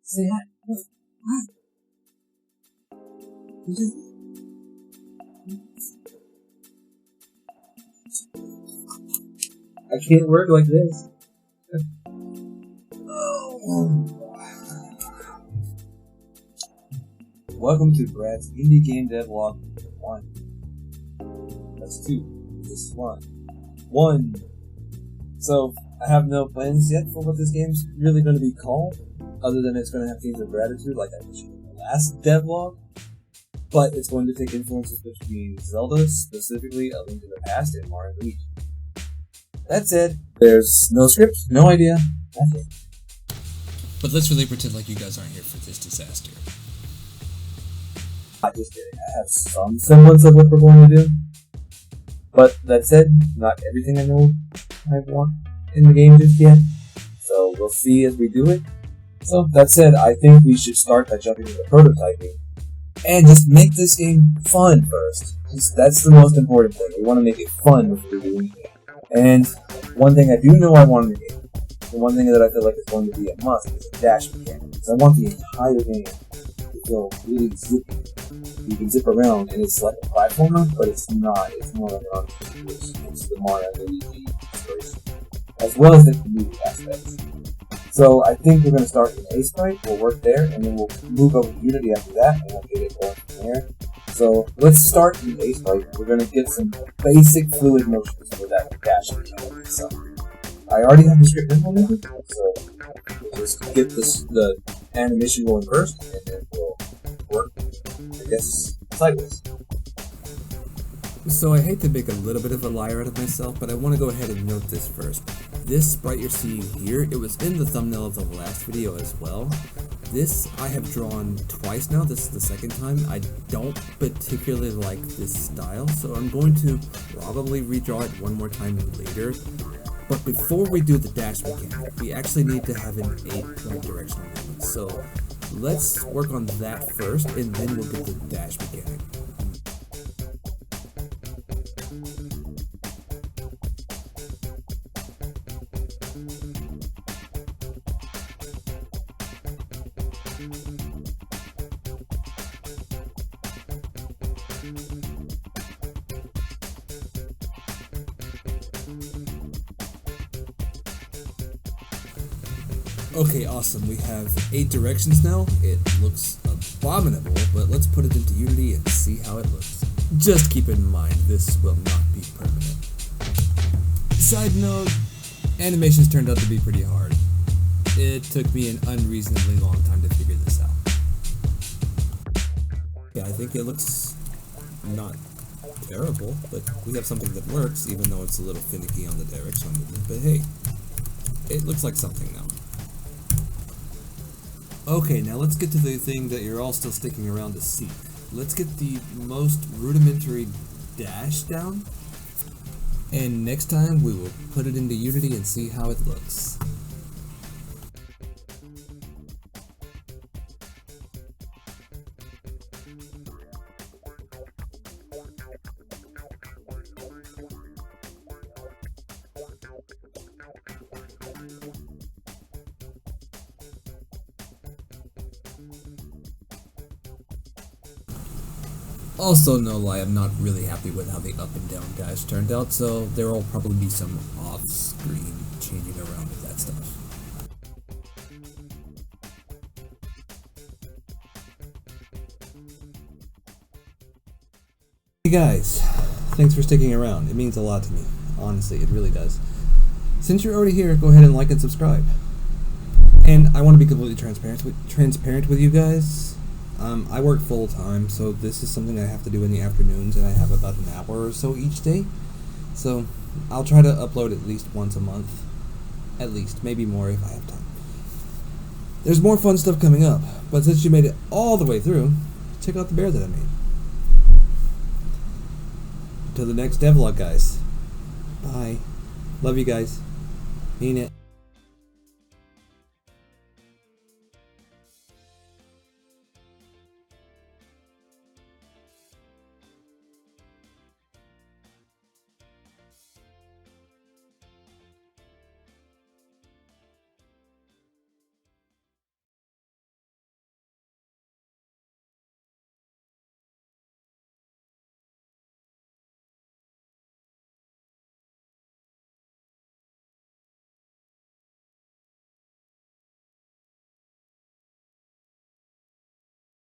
Say hi. What? I can't work like this. Welcome to Brad's Indie Game Devlog 1. That's 2. This is 1. 1. So, I have no plans yet for what this game's really going to be called, other than it's going to have themes of gratitude, like I mentioned in the last devlog. But it's going to take influences between Zelda, specifically A Link to the Past, and Mario & Luigi. That said, there's no script, no idea, nothing. But let's really pretend like you guys aren't here for this disaster. I just kidding. I have some semblance of what we're going to do. But that said, not everything I know I want in the game just yet. So we'll see as we do it. So that said, I think we should start by jumping into prototyping. And just make this game fun first. That's the most important thing. We want to make it fun before we do anything. And one thing I do know I want in the game, the one thing that I feel like is going to be a must, is a dash mechanic. Because I want the entire game to feel really zippy. You can zip around, and it's like a platformer, but it's not. It's more like an RPG, which is the Mario & Luigi inspiration, as well as the community aspects. So I think we're going to start in Aseprite, we'll work there, and then we'll move over to Unity after that, and we'll get it going from there. So let's start in Aseprite. We're going to get some basic fluid motions for that dash mechanic. So I already have the script implemented, so we'll just get the animation going first, and then we'll work, I guess, sideways. So I hate to make a little bit of a liar out of myself, but I want to go ahead and note this first. This sprite you're seeing here, it was in the thumbnail of the last video as well. This I have drawn twice now, this is the second time. I don't particularly like this style, so I'm going to probably redraw it one more time later. But before we do the dash mechanic, we actually need to have an 8-point directional movement. So let's work on that first, and then we'll get the dash mechanic. Okay, awesome. We have 8 directions now. It looks abominable, but let's put it into Unity and see how it looks. Just keep in mind, this will not be permanent. Side note, animations turned out to be pretty hard. It took me an unreasonably long time to figure this out. Yeah, I think it looks not terrible, but we have something that works, even though it's a little finicky on the directional movement. But hey, it looks like something now. Okay, now let's get to the thing that you're all still sticking around to see. Let's get the most rudimentary dash down, and next time we will put it into Unity and see how it looks. Also, no lie, I'm not really happy with how the up and down dash turned out, so there will probably be some off-screen changing around with that stuff. Hey guys, thanks for sticking around. It means a lot to me. Honestly, it really does. Since you're already here, go ahead and like and subscribe. And I want to be completely transparent with you guys. I work full-time, so this is something I have to do in the afternoons, and I have about an hour or so each day. So I'll try to upload at least once a month. At least, maybe more if I have time. There's more fun stuff coming up, but since you made it all the way through, check out the bear that I made. Until the next devlog, guys. Bye. Love you guys. Mean it.